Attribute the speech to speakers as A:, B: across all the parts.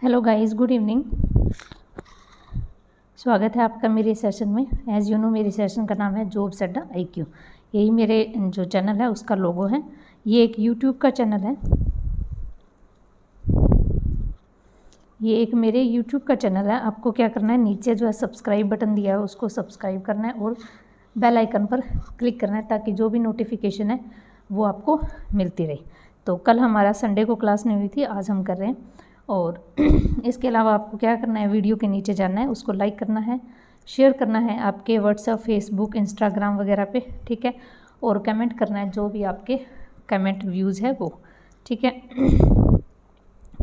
A: Hello guys, good evening. स्वागत है आपका मेरे सेशन में। एज़ यू नो मेरे सेशन का नाम है जॉब्स अड्डा IQ। यही मेरे जो चैनल है उसका लोगो है। ये एक यूट्यूब का चैनल है, ये एक मेरे यूट्यूब का चैनल है। आपको क्या करना है, नीचे जो है सब्सक्राइब बटन दिया है उसको सब्सक्राइब करना है और बेल आइकन पर क्लिक करना है ताकि जो भी नोटिफिकेशन है वो आपको मिलती रहे। तो कल हमारा संडे को क्लास नहीं हुई थी, आज हम कर रहे हैं। और इसके अलावा आपको क्या करना है, वीडियो के नीचे जाना है, उसको लाइक करना है, शेयर करना है आपके व्हाट्सएप, फेसबुक, इंस्टाग्राम वगैरह पे, ठीक है। और कमेंट करना है जो भी आपके कमेंट व्यूज़ है वो, ठीक है।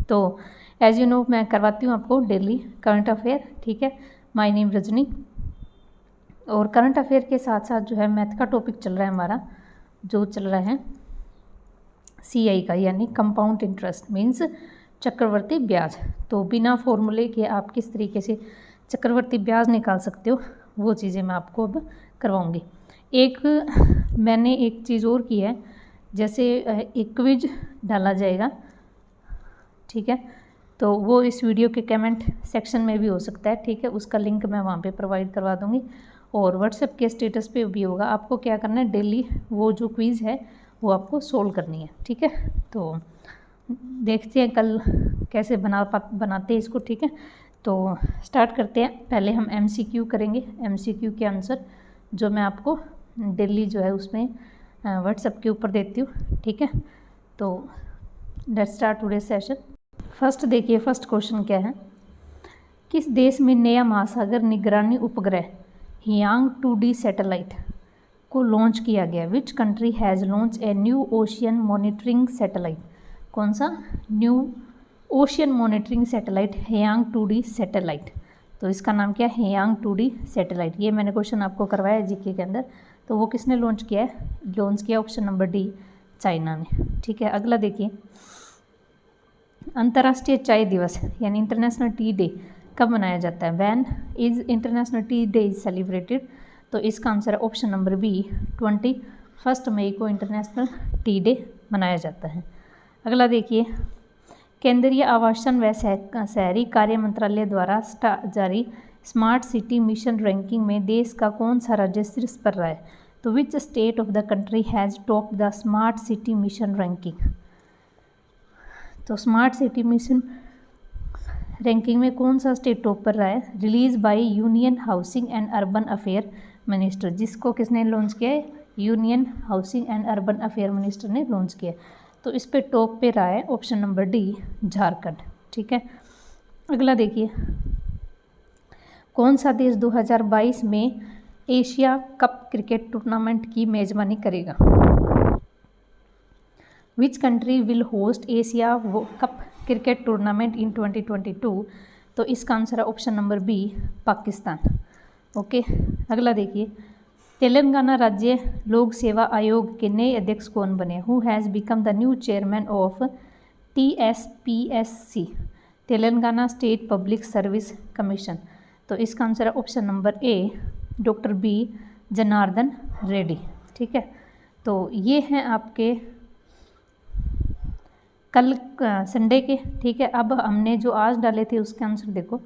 A: तो एज़ यू नो मैं करवाती हूँ आपको डेली करंट अफेयर, ठीक है। My name Rajni. और करंट अफेयर के साथ साथ जो है मैथ का टॉपिक चल रहा है हमारा, जो चल रहा है CI का, यानी कंपाउंड इंटरेस्ट मीन्स चक्रवर्ती ब्याज। तो बिना फॉर्मूले के आप किस तरीके से चक्रवर्ती ब्याज निकाल सकते हो वो चीज़ें मैं आपको अब करवाऊँगी। मैंने एक चीज़ और की है, जैसे एक क्विज डाला जाएगा, ठीक है। तो वो इस वीडियो के कमेंट सेक्शन में भी हो सकता है, ठीक है। उसका लिंक मैं वहाँ पे प्रोवाइड करवा दूँगी और व्हाट्सएप के स्टेटस पे भी होगा। आपको क्या करना है, डेली वो जो क्विज़ है वो आपको सोल्व करनी है, ठीक है। तो देखते हैं कल कैसे बनाते हैं इसको, ठीक है। तो स्टार्ट करते हैं। पहले हम MCQ करेंगे। MCQ के आंसर जो मैं आपको डेली जो है उसमें व्हाट्सएप के ऊपर देती हूँ, ठीक है। तो let's start today session. First देखिए, फर्स्ट क्वेश्चन क्या है, किस देश में नया महासागर निगरानी उपग्रह हियांग 2D सैटेलाइट को लॉन्च किया गया। Which country has launch a new ocean monitoring satellite. कौन सा new ocean monitoring satellite, Haiyang 2D satellite. तो इसका नाम क्या है, हियांग 2D सैटेलाइट। ये मैंने क्वेश्चन आपको करवाया है जीके के अंदर। तो वो किसने लॉन्च किया है, लॉन्च किया ऑप्शन नंबर D, चाइना ने, ठीक है। अगला देखिए, अंतर्राष्ट्रीय चाय दिवस यानी इंटरनेशनल टी डे कब मनाया जाता है। When is international tea day is celebrated. तो इसका आंसर है ऑप्शन नंबर B, 21 मई को इंटरनेशनल टी डे मनाया जाता है। अगला देखिए, केंद्रीय आवासन व शहरी कार्य मंत्रालय द्वारा जारी स्मार्ट सिटी मिशन रैंकिंग में देश का कौन सा राज्य शीर्ष पर रहा है। तो which state of the country has top the smart city mission ranking. तो स्मार्ट सिटी मिशन रैंकिंग में कौन सा स्टेट टॉप पर रहा है। Release by union housing and urban affair minister, जिसको किसने लॉन्च किया है, union housing and urban affair minister ने लॉन्च किया। तो इस पे टॉप पे रहा है ऑप्शन नंबर D, झारखंड, ठीक है। अगला देखिए, कौन सा देश 2022 में एशिया कप क्रिकेट टूर्नामेंट की मेजबानी करेगा। Which country will host Asia cup cricket tournament इन 2022। तो इसका आंसर है option number B, Pakistan, okay. अगला देखिए, तेलंगाना राज्य लोक सेवा आयोग के नए अध्यक्ष कौन बने। Who has become the new chairman of TSPSC, Telangana state public service commission. तो इसका आंसर है option number A, doctor B, Janardan Reddy, ठीक है। तो ये हैं आपके कल संडे के, ठीक है। अब हमने जो आज डाले थे उसके आंसर देखो।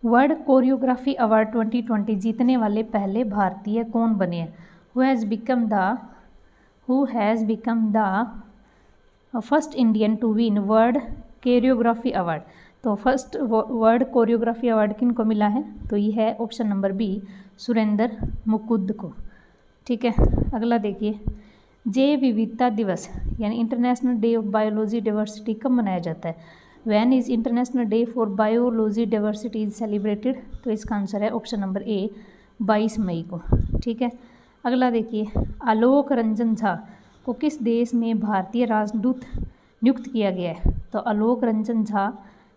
A: वर्ल्ड कोरियोग्राफी अवार्ड 2020 जीतने वाले पहले भारतीय कौन बने हैं। Who has become the first Indian to win world choreography award. तो फर्स्ट वर्ल्ड कोरियोग्राफी अवार्ड किन को मिला है, तो ये है option number B, Surendra Mukund को, ठीक है। अगला देखिए, जैव विविधता दिवस यानी international day of biology diversity कब मनाया जाता है। When is international day for biology diversity is celebrated. तो इसका आंसर है ऑप्शन नंबर A, 22 मई को, ठीक है। अगला देखिए, आलोक रंजन झा को किस देश में भारतीय राजदूत नियुक्त किया गया है। तो Alok Ranjan Jha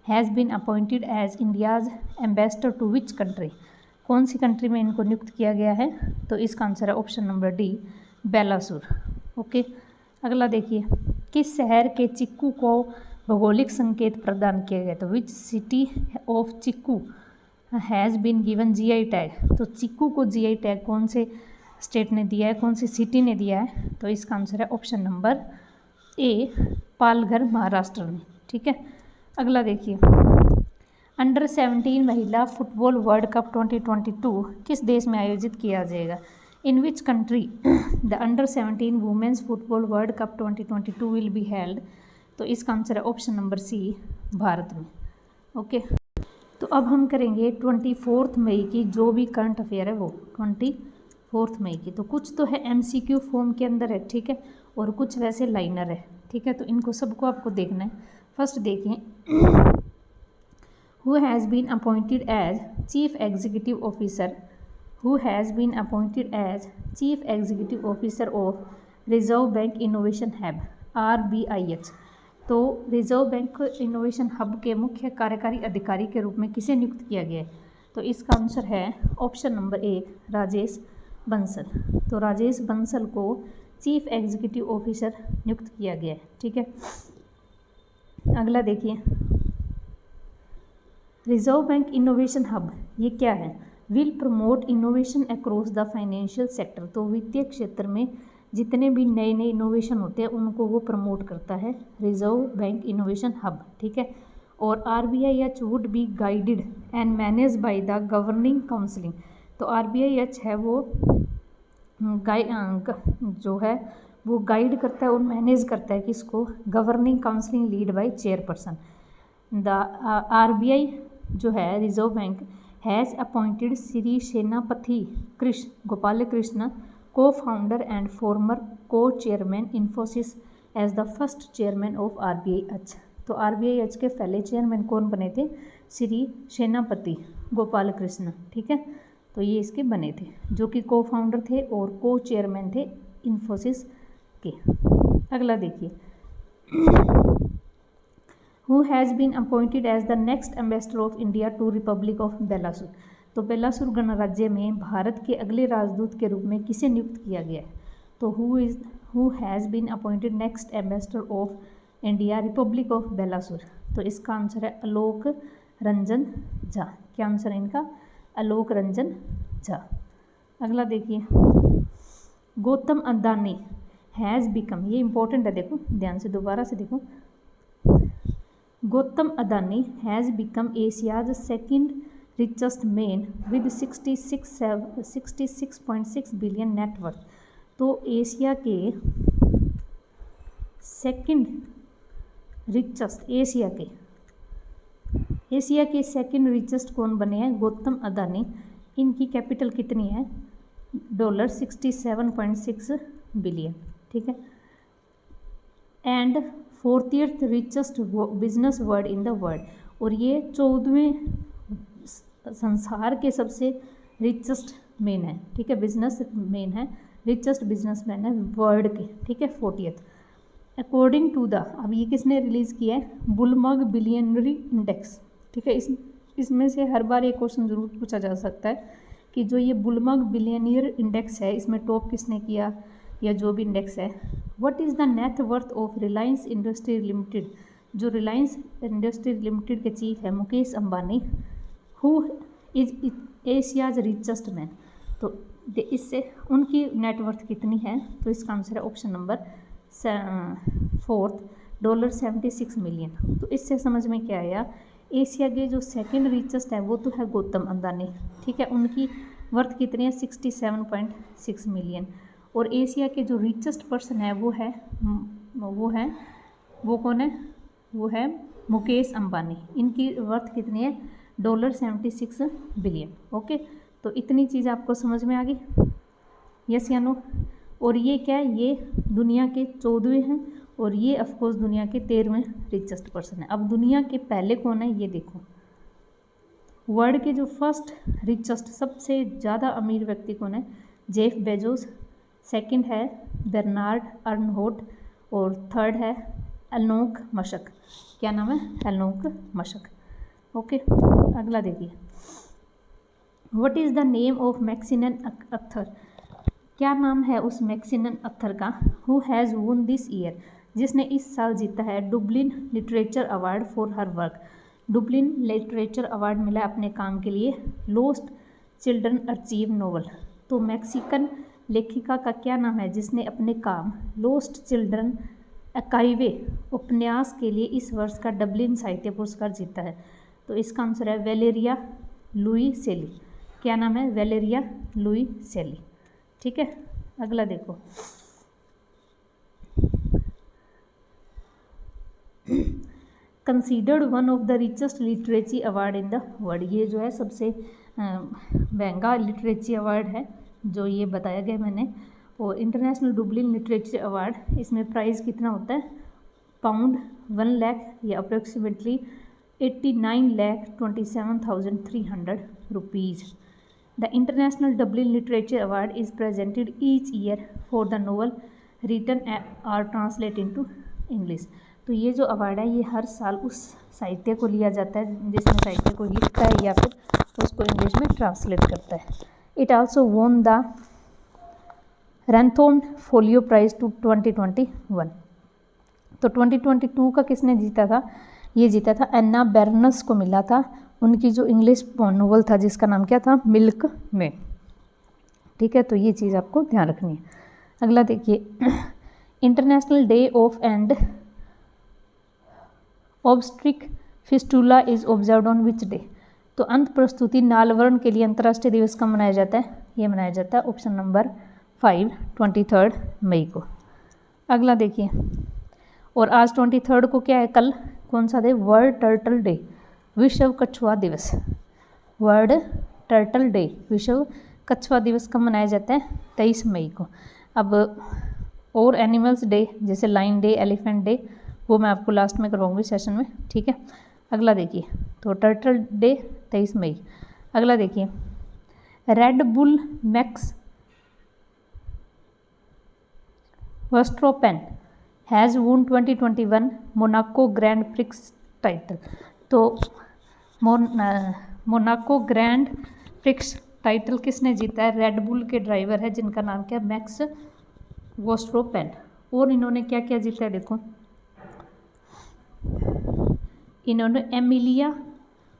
A: has been appointed as India's ambassador to which country. कौन सी कंट्री में इनको नियुक्त किया गया है। तो इसका आंसर है ऑप्शन नंबर D, बेलासूर, ओके। अगला देखिए, किस शहर के चिक्कू को भौगोलिक संकेत प्रदान किया गया। तो which city of chikoo has been given GI tag. तो चिक्कू को GI टैग कौन से स्टेट ने दिया है, कौन सी सिटी ने दिया है। तो इसका आंसर है option number A, Palghar, Maharashtra में, ठीक है। अगला देखिए, अंडर 17 महिला फुटबॉल वर्ल्ड कप 2022 किस देश में आयोजित किया जाएगा? In which country the under 17 women's football world cup 2022 will be held? तो इसका आंसर है ऑप्शन नंबर सी, भारत में। ओके, तो अब हम करेंगे 24 मई की जो भी करंट अफेयर है वो 24 मई की। तो कुछ तो है MCQ फॉर्म के अंदर है, ठीक है, और कुछ वैसे लाइनर है, ठीक है। तो इनको सबको आपको देखना है। फर्स्ट देखिए, who has been appointed as chief executive officer chief executive officer of Reserve Bank Innovation Hub RBIH? तो रिजर्व बैंक इनोवेशन हब के मुख्य कार्यकारी अधिकारी के रूप में किसे नियुक्त किया गया है? तो इसका आंसर है ऑप्शन नंबर 1, राजेश बंसल। तो राजेश बंसल को चीफ एग्जीक्यूटिव ऑफिसर नियुक्त किया गया है, ठीक है। अगला देखिए, रिजर्व बैंक इनोवेशन हब ये क्या है? Will promote innovation across the financial sector. तो वित्तीय क्षेत्र में जितने भी नए नए इनोवेशन होते हैं उनको वो प्रमोट करता है रिजर्व बैंक इनोवेशन हब, ठीक है। और RBIH would be guided and manage by the governing counselling. तो RBIH है वो जो है वो गाइड करता है और मैनेज करता है किसको? Governing counselling led by chairperson. The RBI जो है reserve bank has appointed Shri Senapati Gopal Krishna co founder and former co chairman Infosys as the first chairman of RBIH। तो RBIH के पहले चेयरमैन कौन बने थे? श्री सेनापति गोपाल कृष्ण, ठीक है। तो ये इसके बने थे, जो कि को फाउंडर थे और को चेयरमैन थे इन्फोसिस के। अगला देखिए, who has been appointed as the next ambassador of India to Republic of Belarus? तो बेलारूस गणराज्य में भारत के अगले राजदूत के रूप में किसे नियुक्त किया गया है? तो who has been appointed next ambassador of India Republic of Belarus? तो इसका आंसर है आलोक रंजन झा। क्या आंसर है इनका? आलोक रंजन झा। अगला देखिए, गौतम अदानी हैज़ बिकम, ये इंपॉर्टेंट है, देखो ध्यान से दोबारा से देखो। Gautam Adani has become Asia's second richest man with 66.6 billion net worth. तो एशिया के सेकंड रिचेस्ट, एशिया के सेकंड रिचेस्ट कौन बने हैं? गौतम अदानी। इनकी कैपिटल कितनी है? $67.6 बिलियन, ठीक है। And 40th richest business word in the world, और ये 14वें संसार के सबसे रिचेस्ट मैन है, ठीक है, बिजनेस मैन है, रिचेस्ट बिजनेसमैन है वर्ल्ड के, ठीक है, 40th अकॉर्डिंग टू द। अब ये किसने रिलीज़ किया है? बुलमर्ग बिलियनरी इंडेक्स, ठीक है। इसमें से हर बार एक क्वेश्चन जरूर पूछा जा सकता है कि जो ये बुलमर्ग बिलियनियर इंडेक्स है इसमें टॉप किसने किया, या जो भी इंडेक्स है। What is the net worth of Reliance industry limited? जो रिलायंस इंडस्ट्री लिमिटेड के चीफ है Mukesh Ambani. Who is Asia's richest man? तो इससे उनकी नेटवर्थ कितनी है? तो इसका आंसर है ऑप्शन नंबर 4 $76 मिलियन। तो इससे समझ में क्या आया? एशिया के जो सेकंड रिचेस्ट है वो तो है गौतम अदानी, ठीक है, उनकी वर्थ कितनी है? 67.6 मिलियन। और एशिया के जो रिचेस्ट पर्सन है वो कौन है? वो है मुकेश अंबानी। इनकी वर्थ कितनी है? $76 बिलियन। ओके, तो इतनी चीज़ आपको समझ में आ गई, यस या नो? और ये क्या है? ये दुनिया के 14वें हैं और ये ऑफकोर्स दुनिया के 13वें रिचेस्ट पर्सन है। अब दुनिया के पहले कौन है ये देखो। वर्ल्ड के जो फर्स्ट रिचेस्ट सबसे ज़्यादा अमीर व्यक्ति कौन है? Jeff Bezos. सेकंड है बर्नार्ड अर्नहोट और थर्ड है एलोन मस्क। क्या नाम है? Elon Musk. ओके, अगला देखिए, what is the name of Mexican author? क्या नाम है उस मैक्सिनन अथर का? Who has won this year? जिसने इस साल जीता है Dublin literature award for her work. Dublin literature award मिला अपने काम के लिए। Lost children archive novel. तो मैक्सिकन लेखिका का क्या नाम है जिसने अपने काम लोस्ट चिल्ड्रन 21वें उपन्यास के लिए इस वर्ष का डबलिन साहित्य पुरस्कार जीता है? तो इसका आंसर है वेलेरिया लुई सेली। क्या नाम है? वेलेरिया लुई सेली। ठीक है, अगला देखो। Considered one of the richest literary award in the world, ये जो है सबसे महंगा लिटरेची अवार्ड है जो ये बताया गया मैंने। और इंटरनेशनल डुबलिन लिटरेचर अवार्ड, इसमें प्राइस कितना होता है? पाउंड 1 लाख या approximately 89,27,300 rupees. The international Dublin literature award is presented each year for the novel written or translate into English. तो ये जो अवार्ड है ये हर साल उस साहित्य को लिया जाता है जिसमें साहित्य को लिखता है या फिर उसको इंग्लिश में ट्रांसलेट करता है। इट आल्सो वोन द रैंथोम फोलियो प्राइज टू 2021। तो 2022 का किसने जीता था? ये जीता था एन्ना बेरनस को मिला था, उनकी जो इंग्लिश नोवेल था जिसका नाम क्या था? मिल्क में। ठीक है, तो ये चीज़ आपको ध्यान रखनी है। अगला देखिए, international day of end obstetric fistula is observed on which day? तो अंत प्रस्तुति नालवरण के लिए अंतर्राष्ट्रीय दिवस कब मनाया जाता है? ये मनाया जाता है ऑप्शन नंबर 5 23 मई को। अगला देखिए, और आज 23 को क्या है? कल कौन सा डे? वर्ल्ड टर्टल डे, विश्व कछुआ दिवस। वर्ल्ड टर्टल डे, विश्व कछुआ दिवस कब मनाया जाता है? 23 मई को। अब और एनिमल्स डे जैसे लाइन डे, एलिफेंट डे, वो मैं आपको लास्ट में करवाऊंगी सेशन में। ठीक है, अगला देखिए, तो टर्टल डे 23 मई। अगला देखिए, Red Bull Max Verstappen has won 2021 Monaco Grand Prix title. तो मोनाको ग्रैंड प्रिक्स टाइटल किसने जीता है? रेड बुल के ड्राइवर है जिनका नाम क्या है? मैक्स वर्स्ट्रोपेन। और इन्होंने क्या क्या जीता है देखो, इन्होंने एमिलिया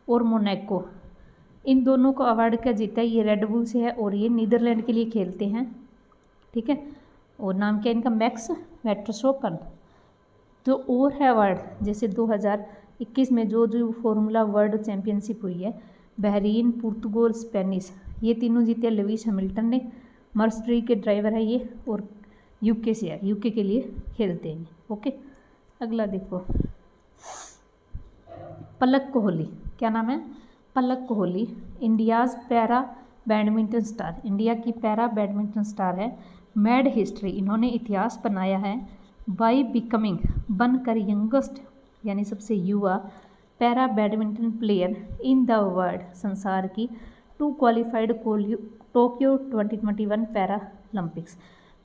A: और मोनाको, इन दोनों को अवार्ड क्या जीता है? ये रेड बुल से है और ये नीदरलैंड के लिए खेलते हैं। ठीक है, और नाम क्या इनका? मैक्स वर्स्ट्रोपेन। तो और है अवार्ड, जैसे 2021 में जो फॉर्मूला वर्ल्ड चैम्पियनशिप हुई है, बहरीन, पुर्तगाल, स्पेनिश, ये तीनों जीते लुईस हैमिल्टन ने। मर्सिडीज के ड्राइवर है ये और यूके से है, यूके के लिए खेलते हैं। ओके, अगला देखो, पलक कोहली। क्या नाम है? Palak Kohli India's para badminton star, India की पैरा बैडमिंटन स्टार है। मैड हिस्ट्री, इन्होंने इतिहास बनाया है बाई बिकमिंग, बनकर यंगेस्ट यानी सबसे युवा para badminton player in the world, संसार की, to qualified Tokyo 2021 para Olympics.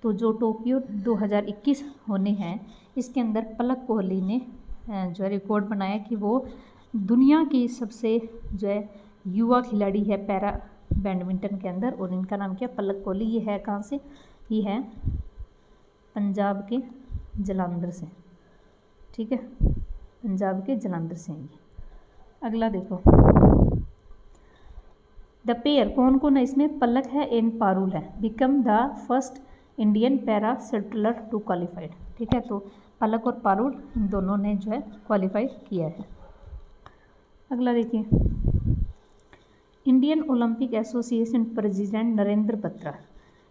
A: तो जो टोक्यो 2021 होने हैं इसके अंदर पलक कोहली ने जो है रिकॉर्ड बनाया कि वो दुनिया की सबसे जो है युवा खिलाड़ी है पैरा बैडमिंटन के अंदर। और इनका नाम क्या? पलक कोहली। ये है कहाँ से? ये है पंजाब के जलंधर से। ठीक है, पंजाब के जलंधर से ये। अगला देखो, द पेयर, कौन कौन है इसमें? पलक है एंड पारुल है, become the first Indian para shuttler to qualified. ठीक है, तो पलक और पारुल इन दोनों ने जो है क्वालिफाई किया है। अगला देखिए, Indian Olympic association president Narendra Batra.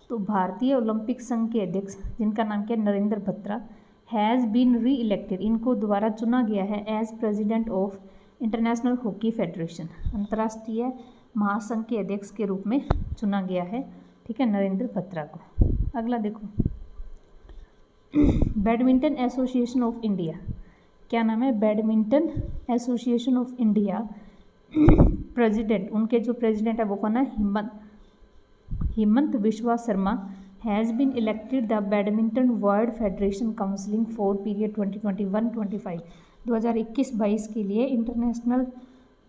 A: तो भारतीय ओलंपिक संघ के अध्यक्ष जिनका नाम क्या है? Narendra Batra, has been re elected, इनको दोबारा चुना गया है as president of international hockey federation, अंतर्राष्ट्रीय महासंघ के अध्यक्ष के रूप में चुना गया है। ठीक है, नरेंद्र बत्रा को। अगला देखो, बैडमिंटन एसोसिएशन ऑफ इंडिया। क्या नाम है? Badminton association of India president, उनके जो प्रेसिडेंट है वो कौन है? Himanta Biswa Sarma has been elected the badminton world federation counselling for period 2021-25, 2021-22 के लिए इंटरनेशनल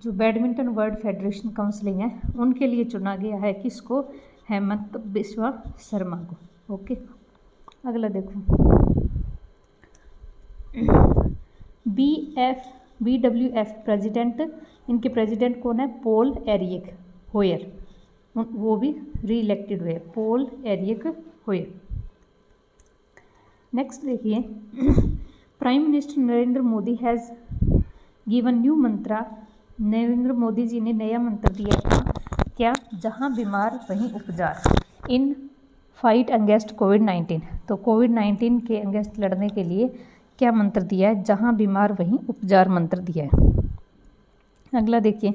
A: जो बैडमिंटन वर्ल्ड फेडरेशन काउंसिलिंग है उनके लिए चुना गया है। किसको? हेमंत बिस्वा शर्मा को। ओके, अगला देखो, BWF प्रेसिडेंट, इनके प्रेसिडेंट कौन है? पॉल एरिक होयर, वो भी री इलेक्टेड हुए, पॉल एरिक होयर। नेक्स्ट देखिए, prime minister Narendra Modi has given new mantra. Narendra Modi ji ने नया मंत्र दिया था क्या? जहां बीमार वहीं उपचार। इन फाइट अगेंस्ट कोविड-19, तो कोविड-19 के अगेंस्ट लड़ने के लिए क्या मंत्र दिया है? जहां बीमार वहीं उपचार मंत्र दिया है। अगला देखिए,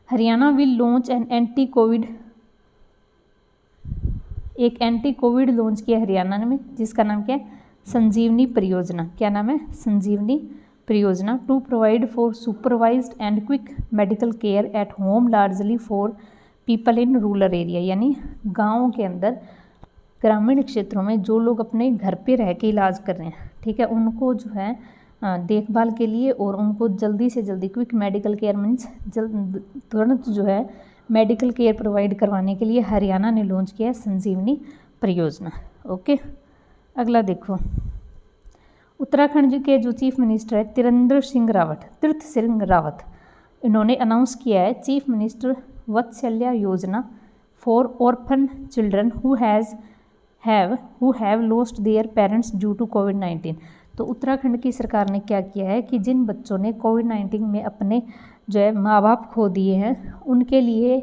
A: Haryana will launch an anti Covid, एक एंटी कोविड लॉन्च किया हरियाणा में, जिसका नाम क्या है? संजीवनी परियोजना। क्या नाम है? संजीवनी परियोजना। To provide for supervised and quick medical care at home largely for people in rural area, यानी गाँव के अंदर, ग्रामीण क्षेत्रों में जो लोग अपने घर पे रह के इलाज कर रहे हैं, ठीक है, उनको जो है देखभाल के लिए और उनको जल्दी से जल्दी, क्विक मेडिकल केयर मीन्स तुरंत जो है मेडिकल केयर प्रोवाइड करवाने के लिए हरियाणा ने लॉन्च किया है संजीवनी परियोजना। ओके, अगला देखो, उत्तराखंड के जो चीफ मिनिस्टर है तीरथ सिंह रावत, इन्होंने अनाउंस किया है chief minister Vatsalya Yojana for orphan children who have lost their parents due to कोविड-19। तो उत्तराखंड की सरकार ने क्या किया है कि जिन बच्चों ने कोविड-19 में अपने जो है माँ बाप खो दिए हैं, उनके लिए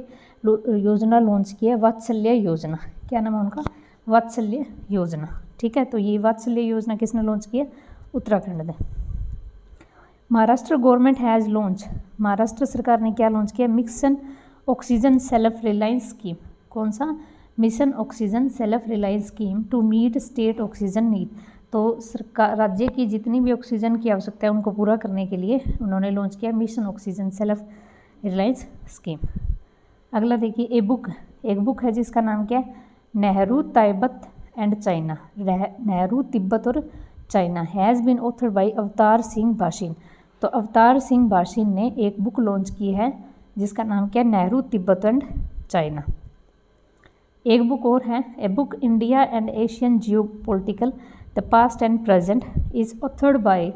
A: योजना लॉन्च की है वात्सल्य योजना। क्या नाम है उनका? वात्सल्य योजना। ठीक है, तो ये वात्सल्य योजना किसने लॉन्च किया? उत्तराखंड ने। Maharashtra government has launch, Maharashtra सरकार ने क्या लॉन्च किया? Mission oxygen self reliance scheme. कौन सा? Mission oxygen self reliance scheme to meet state oxygen need. तो सरकार, राज्य की जितनी भी ऑक्सीजन की आवश्यकता है उनको पूरा करने के लिए उन्होंने लॉन्च किया mission oxygen self reliance scheme. अगला देखिए, एक बुक है जिसका नाम क्या है? Nehru Tibet and China. नेहरू तिब्बत और China has been authored by Avtar Singh भाषिन। तो अवतार सिंह भाषिन ने एक बुक लॉन्च की है जिसका नाम क्या है? Nehru Tibet and China. एक बुक और है, a book India and Asian Jio political the past and present is authored bye,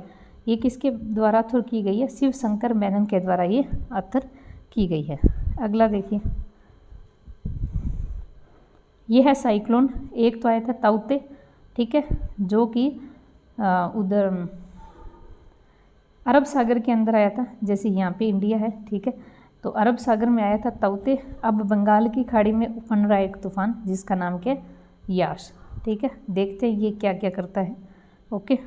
A: ये किसके द्वारा ऑथर की गई है? शिव शंकर मेनन के द्वारा ये ऑथर की गई है। अगला देखिए, ये है साइक्लोन। एक तो आया था ताउते, ठीक है, जो कि उधर अरब सागर के अंदर आया था, जैसे यहाँ पे इंडिया है, ठीक है, तो अरब सागर में आया था ताउते। अब बंगाल की खाड़ी में उफन रहा है एक तूफान जिसका नाम क्या है? यास। ठीक है, देखते हैं ये क्या क्या करता है। ओके,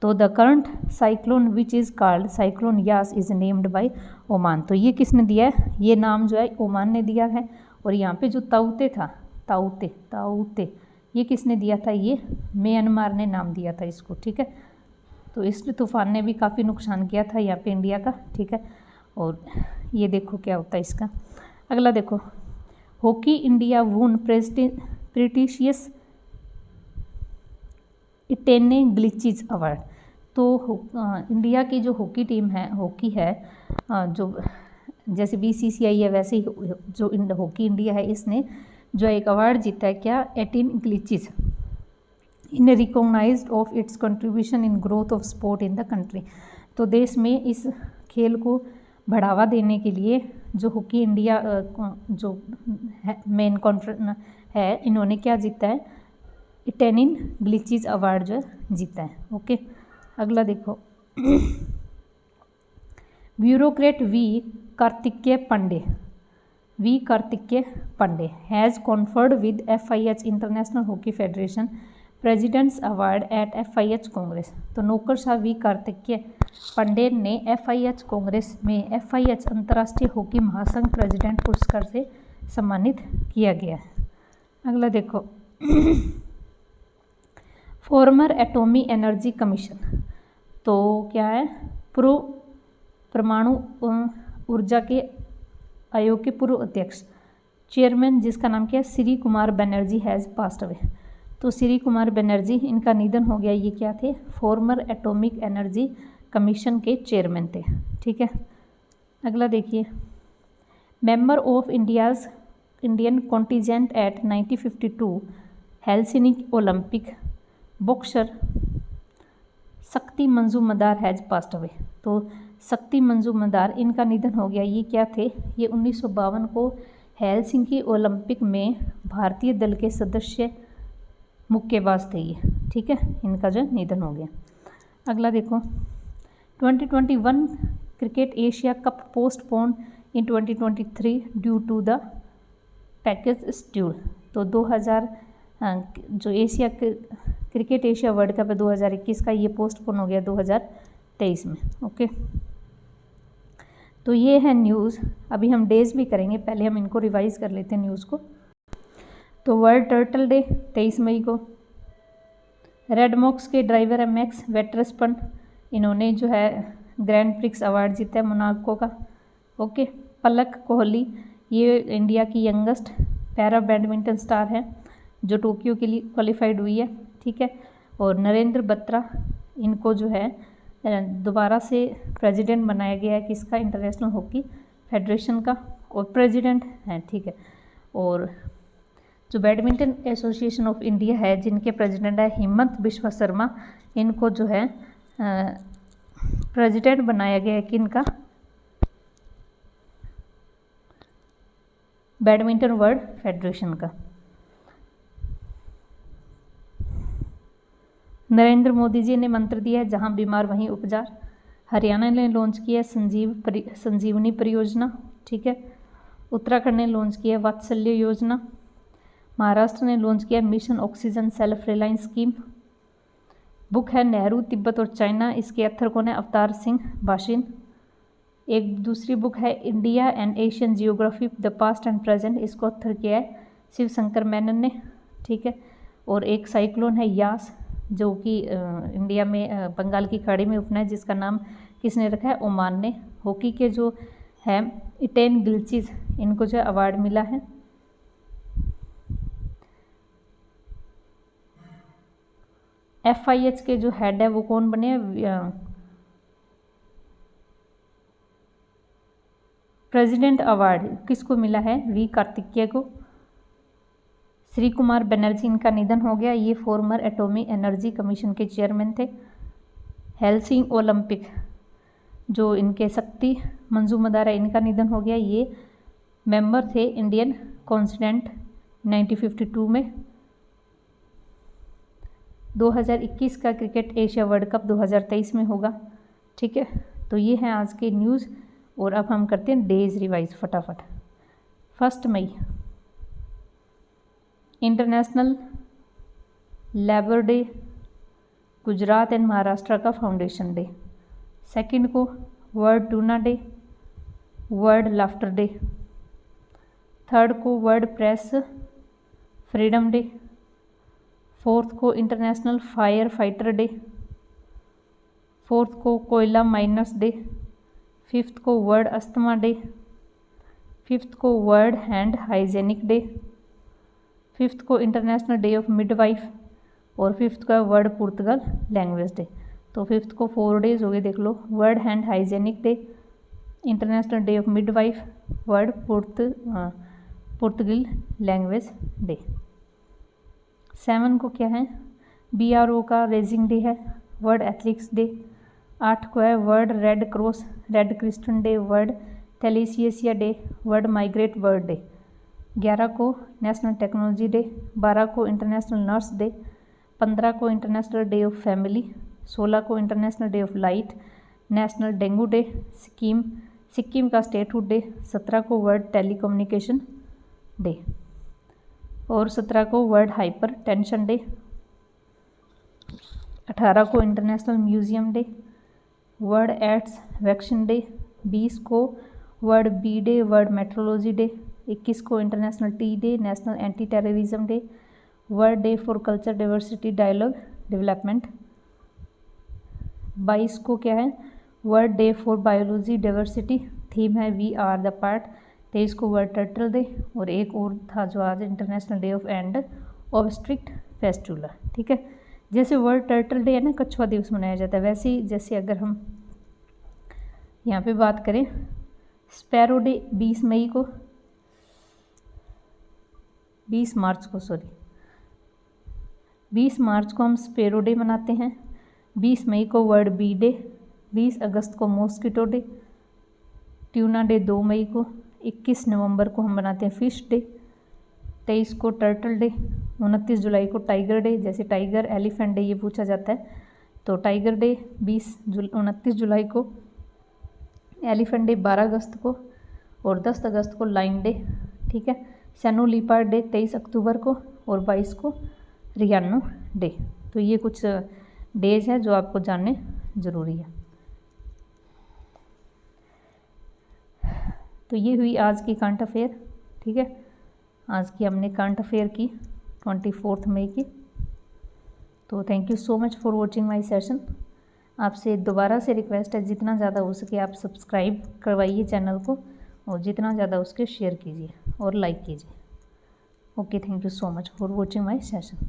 A: तो the current cyclone which is called cyclone Yaas is named by Oman. तो ये किसने दिया है? ये नाम जो है ओमान ने दिया है। और यहाँ पे जो ताउते था, ताउते ये किसने दिया था? ये म्यांमार ने नाम दिया था इसको। ठीक है, तो इस तूफान ने भी काफ़ी नुकसान किया था यहाँ पे इंडिया का। ठीक है, और ये देखो क्या होता है इसका। अगला देखो, हॉकी इंडिया वून प्रेस्टिशियस इटेने ग्लिचिज अवार्ड। तो इंडिया की जो हॉकी टीम है, हॉकी है, जो जैसे BCCI है वैसे ही जो हॉकी इंडिया है, इसने जो एक अवार्ड जीता है क्या? 18 ग्लिचिज in recognized of its contribution in growth of sport in the country. तो देश में इस खेल को बढ़ावा देने के लिए जो हॉकी इंडिया जो मेन कॉन्फ्रेंस है, इन्होंने क्या जीता है? 18 ग्लिचिज अवार्ड जो जीता है। ओके, अगला देखो, bureaucrat V Karthikeya Pandey has conferred with FIH international hockey federation presidents award at FIH congress. तो नौकरशाह वी कार्तिकेय पांडे ने FIH कांग्रेस में FIH अंतर्राष्ट्रीय हॉकी महासंघ प्रेसिडेंट पुरस्कार से सम्मानित किया गया है। अगला देखो, फॉर्मर एटॉमी एनर्जी कमीशन। तो क्या है? परमाणु ऊर्जा के आयोग के पूर्व अध्यक्ष चेयरमैन, जिसका नाम क्या है? Shri Kumar Banerjee has passed away. तो श्री कुमार बनर्जी, इनका निधन हो गया। ये क्या थे? फॉर्मर एटॉमिक एनर्जी कमीशन के चेयरमैन थे। ठीक है, अगला देखिए, member of Indian contingent at 1952 Helsinki Olympic boxer Shakti Mazumdar has passed away. तो शक्ति मंजूमदार, इनका निधन हो गया। ये क्या थे? ये 1952 को हेलसिंकी ओलंपिक में भारतीय दल के सदस्य मुक्केबाज थे ये, ठीक है, इनका जो निधन हो गया। अगला देखो, 2021 cricket Asia cup postpone in 2023 due to the package schedule. तो 2000 जो Asia cricket Asia world cup है 2021 का, ये पोस्टपोन हो गया 2023 में। ओके, तो ये है न्यूज़। अभी हम डेज भी करेंगे, पहले हम इनको रिवाइज कर लेते हैं न्यूज़ को। तो वर्ल्ड टर्टल डे 23 मई को। रेड मॉक्स के ड्राइवर है मैक्स वेटरस्पन, इन्होंने जो है ग्रैंड प्रिक्स अवार्ड जीता है मोनाको का। ओके, पलक कोहली, ये इंडिया की यंगेस्ट पैरा बैडमिंटन स्टार है जो टोक्यो के लिए क्वालिफाइड हुई है, ठीक है। और नरेंद्र बत्रा, इनको जो है दोबारा से प्रेसिडेंट बनाया गया है किसका, इंटरनेशनल हॉकी फेडरेशन का, और प्रेसिडेंट हैं, ठीक है। और जो बैडमिंटन एसोसिएशन ऑफ इंडिया है जिनके प्रेसिडेंट है हेमंत बिश्वा शर्मा, इनको जो है प्रेसिडेंट बनाया गया है किनका, बैडमिंटन वर्ल्ड फेडरेशन का। नरेंद्र मोदी जी ने मंत्र दिया है जहां बीमार वहीं उपचार। हरियाणा ने लॉन्च किया संजीवनी परियोजना, ठीक है। उत्तराखंड ने लॉन्च किया वात्सल्य योजना। महाराष्ट्र ने लॉन्च किया mission oxygen self reliance scheme. Book है नेहरू तिब्बत और चाइना, इसके अथर कौन है, अवतार सिंह भाषिन। एक दूसरी बुक है India and Asian geography the past and present, इसको अथर किया है शिव शंकर मेनन ने, ठीक है। और एक साइक्लोन है यास, जो कि इंडिया में बंगाल की खाड़ी में उफना है, जिसका नाम किसने रखा है, ओमान ने। हॉकी के जो है इटेन गिलचिज, इनको जो अवार्ड मिला है। FIH के जो हेड है वो कौन बने, प्रेसिडेंट अवार्ड किसको मिला है, वी कार्तिकेय को। श्री कुमार बनर्जी, इनका निधन हो गया, ये फॉर्मर एटॉमिक एनर्जी कमीशन के चेयरमैन थे। हेल्सिंग ओलंपिक, जो इनके शक्ति मंजूमदार है, इनका निधन हो गया, ये मेंबर थे इंडियन कॉन्स्टिट्यूंट 1952 में। 2021 का क्रिकेट एशिया वर्ल्ड कप 2023 में होगा, ठीक है। तो ये है आज की न्यूज़, और अब हम करते हैं डेज रिवाइज फटाफट। 1 मई international labour day, Gujarat and Maharashtra का फाउंडेशन डे। 2 को world tuna day, world laughter day. 3 को वर्ल्ड प्रेस फ्रीडम डे। 4 को इंटरनेशनल फायर फाइटर डे। 4 को कोयला माइनर्स डे। 5 को वर्ल्ड अस्थमा डे। 5 को वर्ल्ड हैंड हाइजेनिक डे। 5 को इंटरनेशनल डे ऑफ मिडवाइफ, और 5 का वर्ल्ड पुर्तगाल लैंग्वेज डे। तो 5 को 4 डेज हो गए, देख लो, world hand hygienic day, international day of midwife, world Portugal language day. 7 को क्या है, BRO का रेजिंग डे है, वर्ल्ड एथलेटिक्स डे। 8 को है world red cross red crescent day, world thalassemia day, world migrate world day. 11 को national technology day. 12 को international nurse day. 15 को इंटरनेशनल डे ऑफ फैमिली। 16 को international day of light, national dengue day, Sikkim का statehood day. 17 को world telecommunication day, और 17 को world hyper tension day. 18 को international museum day, world AIDS vaccine day. 20 को world bee day, world metrology day. 21 को international tea day, national anti terrorism day, world day for culture diversity dialogue development. 22 को क्या है, world day for biology diversity, theme है we are the part. 23 को world turtle day, और एक और था जो आज international day of end obstetric festival, ठीक है। जैसे वर्ल्ड टर्टल डे है ना, कछुआ दिवस मनाया जाता है, वैसे ही जैसे अगर हम यहाँ पे बात करें स्पैरो डे 20 मई को, 20 मार्च को, सॉरी 20 मार्च को हम स्पैरो डे मनाते हैं। 20 मई को वर्ल्ड बी डे। 20 अगस्त को मॉस्किटो डे। ट्यूना डे 2 मई को। 21 नवंबर को हम मनाते हैं फिश डे। 23 को टर्टल डे, 29 जुलाई को टाइगर डे, जैसे टाइगर एलिफेंट डे ये पूछा जाता है, तो टाइगर डे 29 जुलाई को, एलिफेंट डे 12 अगस्त को, और 10 अगस्त को लाइन डे, ठीक है। सैनो लीपार्ड डे 23 अक्टूबर को, और 22 को रियानो डे। तो ये कुछ डेज हैं जो आपको जानने ज़रूरी है। तो ये हुई आज की करंट अफेयर, ठीक है। आज की हमने करंट अफेयर की 24 मई की। तो thank you so much for watching my session. आपसे दोबारा से रिक्वेस्ट है, जितना ज़्यादा हो सके आप सब्सक्राइब करवाइए चैनल को, और जितना ज़्यादा उसके शेयर कीजिए और लाइक कीजिए। Okay, thank you so much for watching my session.